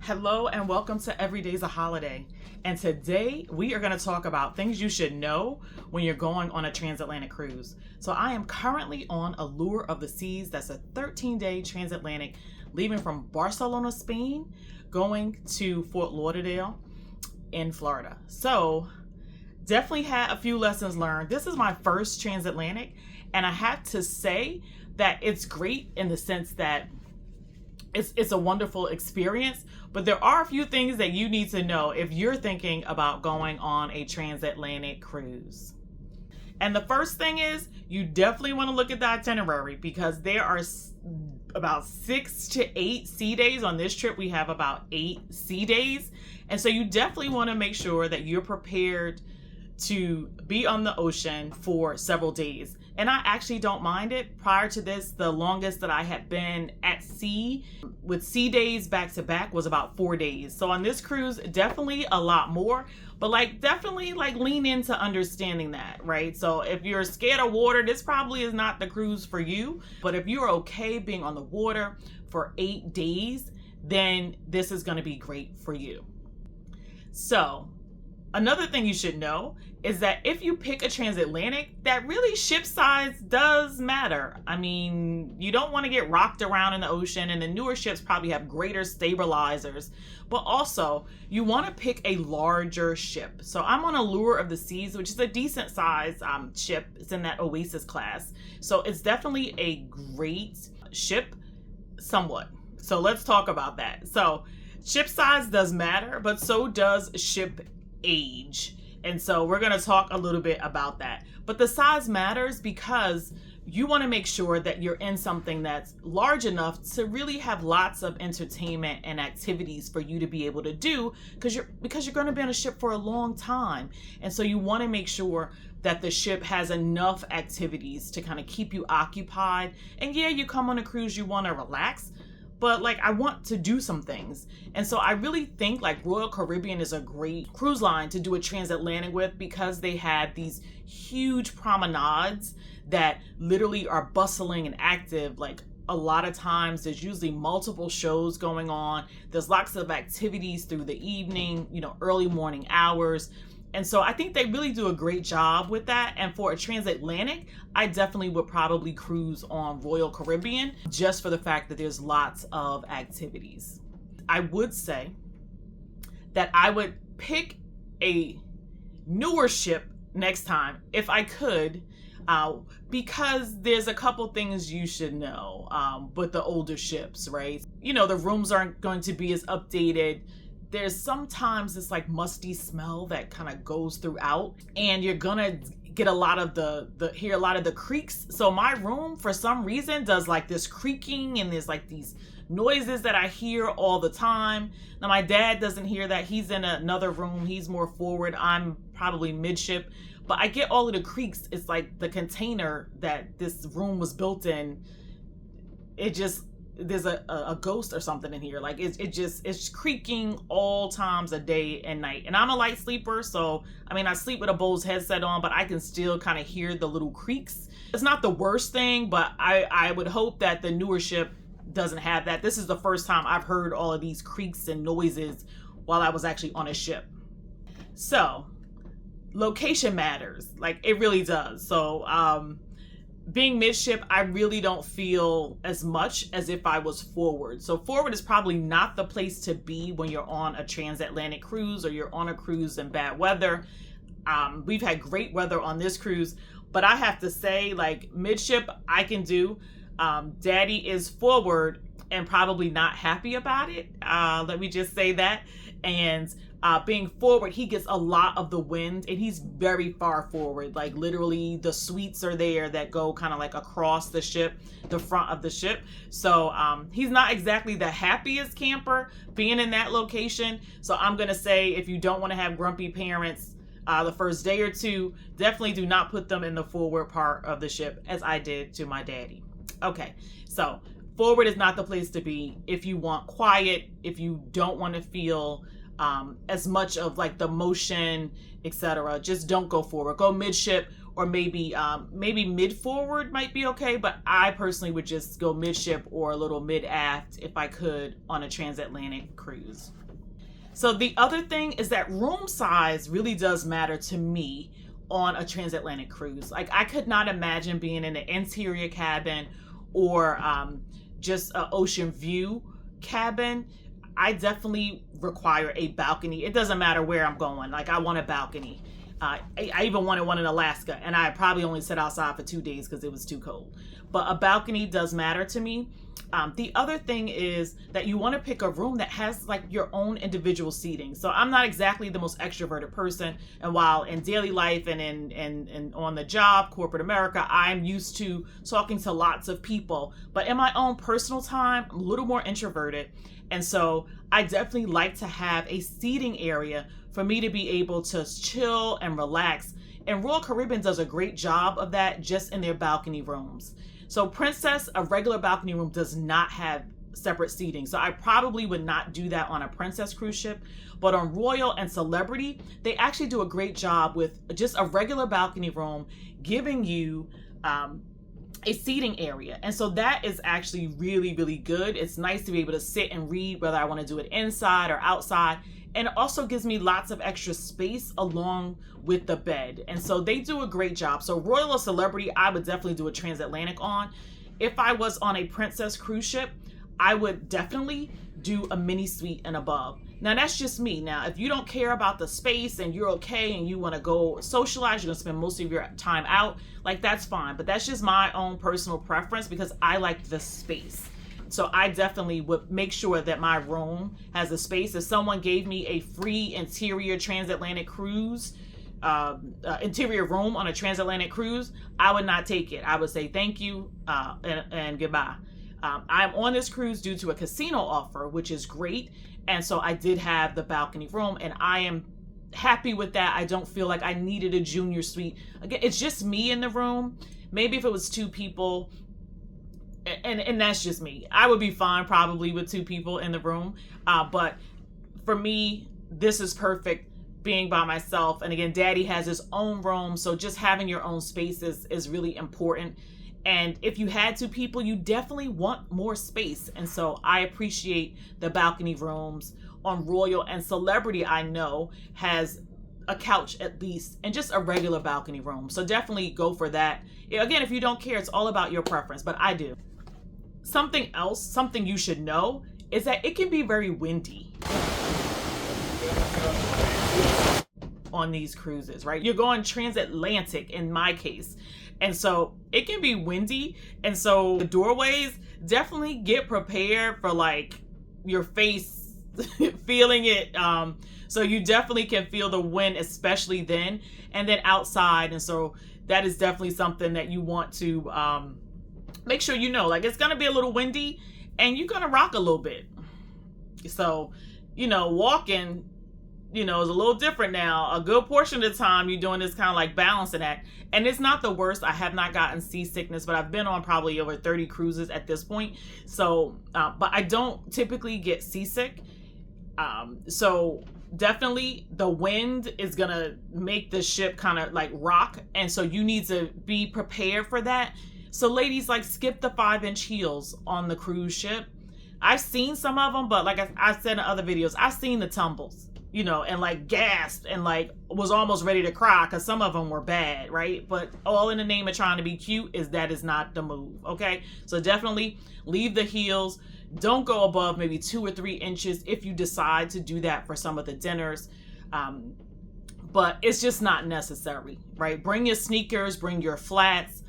Hello and welcome to Every Day's a Holiday. And today we are going to talk about things you should know when you're going on a transatlantic cruise. So I am currently on Allure of the Seas. That's a 13-day transatlantic leaving from Barcelona, Spain, going to Fort Lauderdale in Florida. So definitely had a few lessons learned. This is my first transatlantic, and I have to say that it's great in the sense that it's a wonderful experience, but there are a few things that you need to know if you're thinking about going on a transatlantic cruise. And the first thing is you definitely want to look at the itinerary because there are about 6 to 8 sea days on this trip. We have about 8 sea days. And so you definitely want to make sure that you're prepared to be on the ocean for several days. And I actually don't mind it. Prior to this, the longest that I had been at sea with sea days back to back was about 4 days. So on this cruise, definitely a lot more, but definitely lean into understanding that, right? So if you're scared of water, this probably is not the cruise for you. But if you're okay being on the water for 8 days, then this is going to be great for you. So another thing you should know is that if you pick a transatlantic, that really ship size does matter. I mean, you don't want to get rocked around in the ocean, and the newer ships probably have greater stabilizers, but also you want to pick a larger ship. So I'm on Allure of the Seas, which is a decent size ship. It's in that Oasis class. So it's definitely a great ship, somewhat. So let's talk about that. So ship size does matter, but so does ship age. And so we're going to talk a little bit about that. But the size matters because you want to make sure that you're in something that's large enough to really have lots of entertainment and activities for you to be able to do because you're going to be on a ship for a long time. And so you want to make sure that the ship has enough activities to kind of keep you occupied. And yeah, you come on a cruise, you want to relax, but I want to do some things. And so I really think Royal Caribbean is a great cruise line to do a transatlantic with because they have these huge promenades that literally are bustling and active. A lot of times there's usually multiple shows going on. There's lots of activities through the evening, early morning hours. And so I think they really do a great job with that. And for a transatlantic, I definitely would probably cruise on Royal Caribbean just for the fact that there's lots of activities. I would say that I would pick a newer ship next time if I could, because there's a couple things you should know with the older ships, right? The rooms aren't going to be as updated. There's sometimes this musty smell that kind of goes throughout, and you're gonna get a lot of hear a lot of the creaks. So my room for some reason does this creaking, and there's these noises that I hear all the time. Now my dad doesn't hear that. He's in another room. He's more forward. I'm probably midship, but I get all of the creaks. It's the container that this room was built in. There's a ghost or something in here. It's creaking all times of day and night. And I'm a light sleeper, so I sleep with a Bose headset on, but I can still kind of hear the little creaks. It's not the worst thing, but I would hope that the newer ship doesn't have that. This is the first time I've heard all of these creaks and noises while I was actually on a ship. So location matters. It really does. So being midship, I really don't feel as much as if I was forward. So forward is probably not the place to be when you're on a transatlantic cruise or you're on a cruise in bad weather. We've had great weather on this cruise, but I have to say midship I can do. Daddy is forward and probably not happy about it. Let me just say that. And being forward, he gets a lot of the wind, and he's very far forward. Literally the suites are there that go kind of across the ship, the front of the ship. So he's not exactly the happiest camper being in that location. So I'm going to say if you don't want to have grumpy parents the first day or two, definitely do not put them in the forward part of the ship as I did to my daddy. Okay, so forward is not the place to be if you want quiet, if you don't want to feel as much of the motion, etc. Just don't go forward. Go midship or maybe mid forward might be okay, but I personally would just go midship or a little mid aft if I could on a transatlantic cruise. So the other thing is that room size really does matter to me on a transatlantic cruise. Like, I could not imagine being in an interior cabin or just an ocean view cabin. I definitely require a balcony. It doesn't matter where I'm going. Like, I want a balcony. I even wanted one in Alaska, and I probably only sat outside for 2 days because it was too cold. But a balcony does matter to me. The other thing is that you want to pick a room that has like your own individual seating. So I'm not exactly the most extroverted person, and while in daily life and in on the job, corporate America, I'm used to talking to lots of people. But in my own personal time, I'm a little more introverted, and so I definitely like to have a seating area for me to be able to chill and relax. And Royal Caribbean does a great job of that just in their balcony rooms. So Princess, a regular balcony room, does not have separate seating. So I probably would not do that on a Princess cruise ship. But on Royal and Celebrity, they actually do a great job with just a regular balcony room, giving you a seating area. And so that is actually really, really good. It's nice to be able to sit and read, whether I want to do it inside or outside. And it also gives me lots of extra space along with the bed. And so they do a great job. So Royal or Celebrity, I would definitely do a transatlantic on. If I was on a Princess cruise ship, I would definitely do a mini suite and above. Now, that's just me. Now, if you don't care about the space and you're okay and you want to go socialize, you're going to spend most of your time out, like, that's fine. But that's just my own personal preference because I like the space. So I definitely would make sure that my room has a space. If someone gave me a free interior transatlantic cruise, interior room on a transatlantic cruise, I would not take it. I would say thank you and goodbye. I'm on this cruise due to a casino offer, which is great. And so I did have the balcony room, and I am happy with that. I don't feel like I needed a junior suite. Again, it's just me in the room. Maybe if it was 2 people, and that's just me, I would be fine probably with 2 people in the room. But for me, this is perfect being by myself. And again, Daddy has his own room, so just having your own space is really important. And if you had 2 people, you definitely want more space. And so I appreciate the balcony rooms on Royal and Celebrity. I know has a couch at least, and just a regular balcony room. So definitely go for that. Again, if you don't care, it's all about your preference, but I do. Something else, something you should know, is that it can be very windy on these cruises, right? You're going transatlantic in my case. And so it can be windy. And so the doorways, definitely get prepared for like your face feeling it. So you definitely can feel the wind, especially then, and then outside. And so that is definitely something that you want to make sure you know, like, it's going to be a little windy and you're going to rock a little bit. So, walking, is a little different now. A good portion of the time you're doing this kind of like balancing act. And it's not the worst. I have not gotten seasickness, but I've been on probably over 30 cruises at this point. So, but I don't typically get seasick. So definitely the wind is going to make the ship kind of like rock. And so you need to be prepared for that. So ladies, like, skip the 5-inch heels on the cruise ship. I've seen some of them, but like I said in other videos, I've seen the tumbles, and like gasped and like was almost ready to cry because some of them were bad, right? But all in the name of trying to be cute that is not the move, okay? So definitely leave the heels. Don't go above maybe 2 or 3 inches if you decide to do that for some of the dinners. But it's just not necessary, right? Bring your sneakers, bring your flats.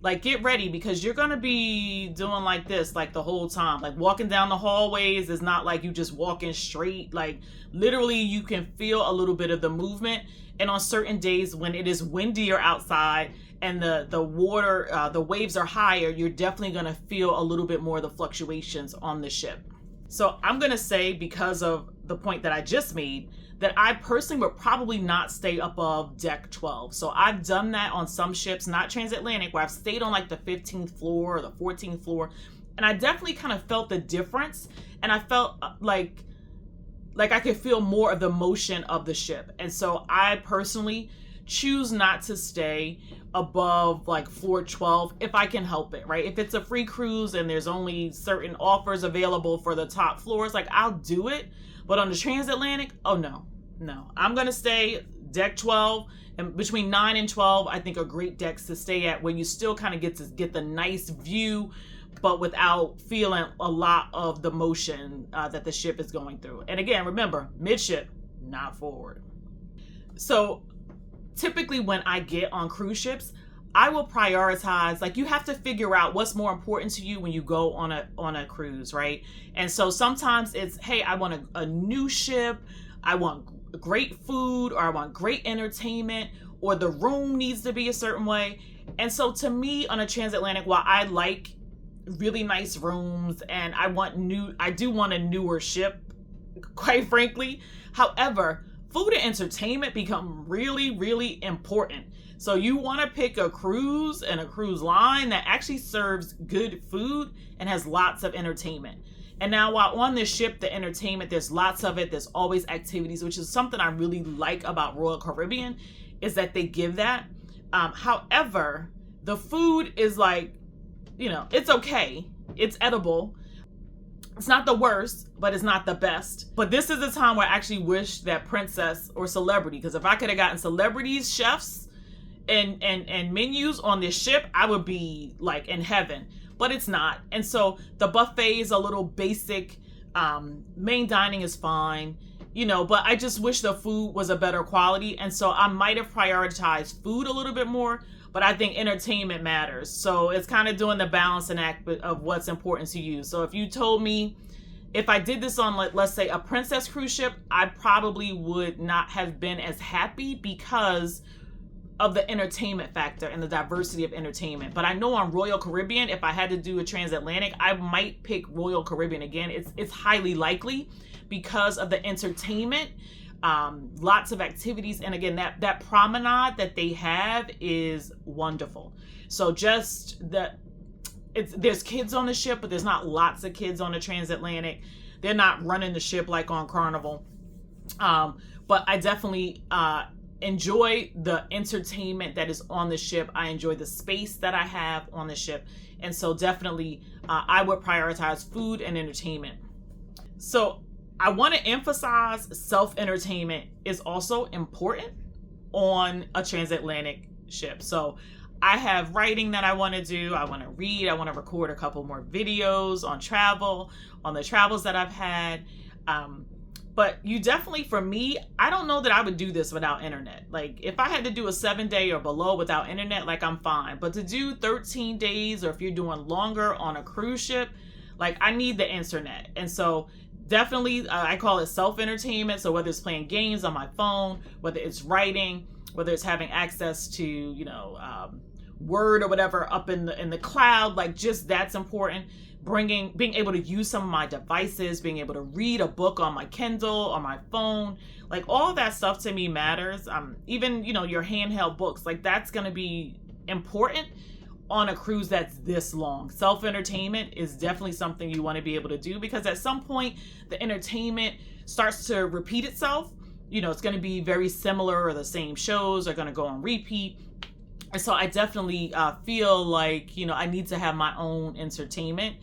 Like, get ready because you're going to be doing like this, like the whole time. Like, walking down the hallways is not like you just walking straight. Like, literally you can feel a little bit of the movement. And on certain days when it is windier outside and the water, the waves are higher, you're definitely going to feel a little bit more of the fluctuations on the ship. So I'm going to say, because of the point that I just made, that I personally would probably not stay above deck 12. So I've done that on some ships, not transatlantic, where I've stayed on like the 15th floor or the 14th floor. And I definitely kind of felt the difference. And I felt like I could feel more of the motion of the ship. And so I personally choose not to stay above like floor 12 if I can help it, right? If it's a free cruise and there's only certain offers available for the top floors, like I'll do it. But on the Transatlantic, oh no. I'm gonna stay deck 12, and between 9 and 12 I think are great decks to stay at, where you still kind of get the nice view but without feeling a lot of the motion that the ship is going through. And again, remember, midship, not forward. So typically when I get on cruise ships, I will prioritize, like you have to figure out what's more important to you when you go on a cruise, right? And so sometimes it's, hey, I want a new ship, I want great food, or I want great entertainment, or the room needs to be a certain way. And so to me on a Transatlantic, while I like really nice rooms and I do want a newer ship, quite frankly. However, food and entertainment become really, really important. So you want to pick a cruise and a cruise line that actually serves good food and has lots of entertainment. And now while on this ship, the entertainment, there's lots of it. There's always activities, which is something I really like about Royal Caribbean, is that they give that. However, the food is like, it's okay. It's edible. It's not the worst, but it's not the best. But this is the time where I actually wish that Princess or Celebrity, because if I could have gotten celebrities, chefs, and menus on this ship, I would be like in heaven. But it's not. And so the buffet is a little basic. Main dining is fine, but I just wish the food was a better quality. And so I might have prioritized food a little bit more, but I think entertainment matters. So it's kind of doing the balancing act of what's important to you. So if you told me, if I did this on, let's say, a Princess cruise ship, I probably would not have been as happy because of the entertainment factor and the diversity of entertainment. But I know on Royal Caribbean, if I had to do a Transatlantic, I might pick Royal Caribbean again. It's highly likely because of the entertainment, lots of activities, and again, that promenade that they have is wonderful. So just there's kids on the ship, but there's not lots of kids on the Transatlantic. They're not running the ship like on Carnival. But I definitely enjoy the entertainment that is on the ship. I enjoy the space that I have on the ship. And so definitely I would prioritize food and entertainment. So I want to emphasize self-entertainment is also important on a Transatlantic ship. So I have writing that I want to do. I want to read. I want to record a couple more videos on travel, on the travels that I've had. But you definitely, for me, I don't know that I would do this without internet. Like if I had to do a 7-day or below without internet, like I'm fine. But to do 13 days, or if you're doing longer on a cruise ship, like I need the internet. And so definitely I call it self-entertainment. So whether it's playing games on my phone, whether it's writing, whether it's having access to, Word or whatever up in the cloud, like just that's important. Being able to use some of my devices, being able to read a book on my Kindle, on my phone, like all that stuff to me matters. Even, your handheld books, like that's going to be important on a cruise that's this long. Self-entertainment is definitely something you want to be able to do, because at some point the entertainment starts to repeat itself. It's going to be very similar, or the same shows are going to go on repeat. And so I definitely feel like, I need to have my own entertainment,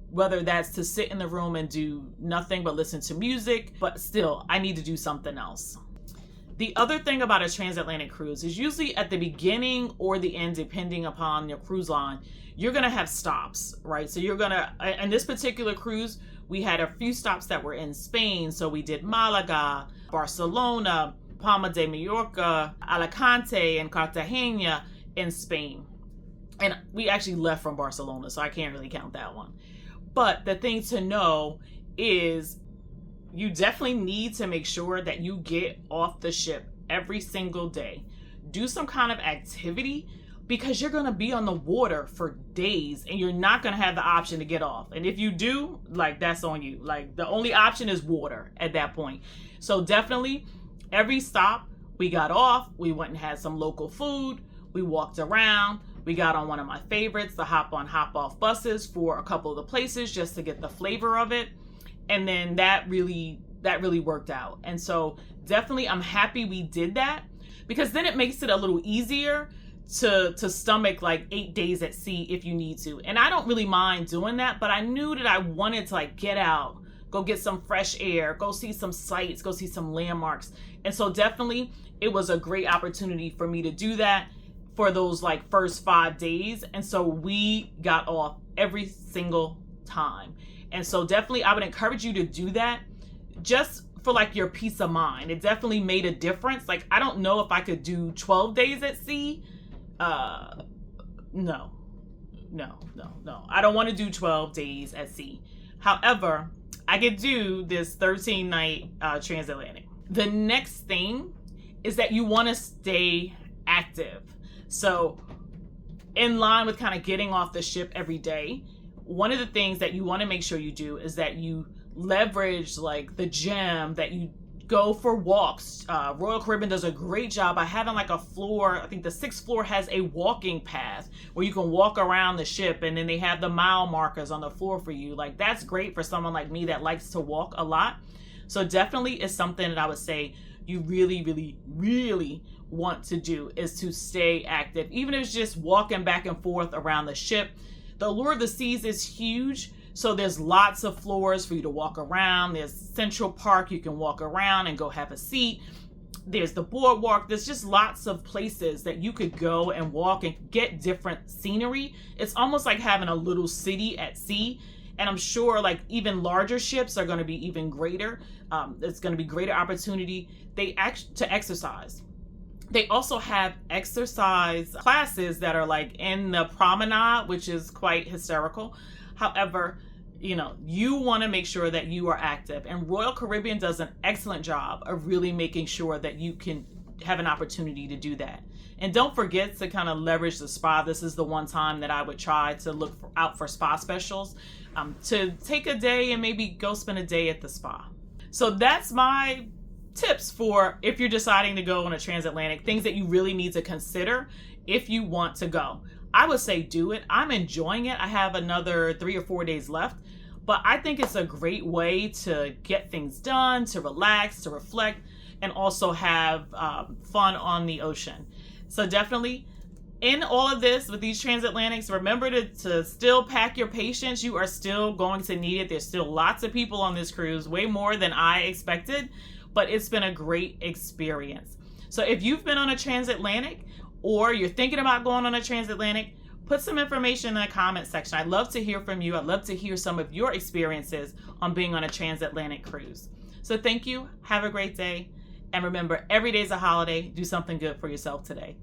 whether that's to sit in the room and do nothing but listen to music, but still I need to do something else. The other thing about a transatlantic cruise is usually at the beginning or the end, depending upon your cruise line, you're going to have stops, right? So you're going to, in this particular cruise, we had a few stops that were in Spain. So we did Malaga, Barcelona, Palma de Mallorca, Alicante, and Cartagena in Spain. And we actually left from Barcelona, so I can't really count that one. But the thing to know is you definitely need to make sure that you get off the ship every single day. Do some kind of activity, because you're going to be on the water for days and you're not going to have the option to get off. And if you do, like, that's on you. Like, the only option is water at that point. So definitely every stop we got off, we went and had some local food, we walked around, we got on one of my favorites, the hop on hop off buses for a couple of the places just to get the flavor of it. And then that really that really worked out. And so definitely I'm happy we did that, because then it makes it a little easier to stomach like 8 days at sea if you need to. And I don't really mind doing that, but I knew that I wanted to like get out, go get some fresh air, go see some sights, go see some landmarks. And so definitely it was a great opportunity for me to do that for those like first 5 days. And so we got off every single time. And so definitely I would encourage you to do that just for like your peace of mind. It definitely made a difference. Like, I don't know if I could do 12 days at sea. No. I don't want to do 12 days at sea. However, I could do this 13-night transatlantic. The next thing is that you want to stay active. So in line with kind of getting off the ship every day, one of the things that you want to make sure you do is that you leverage like the gym, that you go for walks. Royal Caribbean does a great job by having like a floor. I think the 6th floor has a walking path where you can walk around the ship, and then they have the mile markers on the floor for you. Like, that's great for someone like me that likes to walk a lot. So definitely is something that I would say you really, really, really want to do, is to stay active. Even if it's just walking back and forth around the ship. The Allure of the Seas is huge. So there's lots of floors for you to walk around. There's Central Park, you can walk around and go have a seat. There's the boardwalk. There's just lots of places that you could go and walk and get different scenery. It's almost like having a little city at sea. And I'm sure like even larger ships are going to be even greater. It's going to be greater opportunity to exercise. They also have exercise classes that are like in the promenade, which is quite hysterical. However, you want to make sure that you are active, and Royal Caribbean does an excellent job of really making sure that you can have an opportunity to do that. And don't forget to kind of leverage the spa. This is the one time that I would try to look out for spa specials, to take a day and maybe go spend a day at the spa. So that's my tips for if you're deciding to go on a transatlantic, things that you really need to consider if you want to go. I would say do it. I'm enjoying it. I have another 3 or 4 days left, but I think it's a great way to get things done, to relax, to reflect, and also have fun on the ocean. So definitely in all of this with these transatlantics, remember to still pack your patience. You are still going to need it. There's still lots of people on this cruise, way more than I expected, but it's been a great experience. So if you've been on a transatlantic, or you're thinking about going on a transatlantic, put some information in the comment section. I'd love to hear from you. I'd love to hear some of your experiences on being on a transatlantic cruise. So thank you. Have a great day. And remember, every day's a holiday. Do something good for yourself today.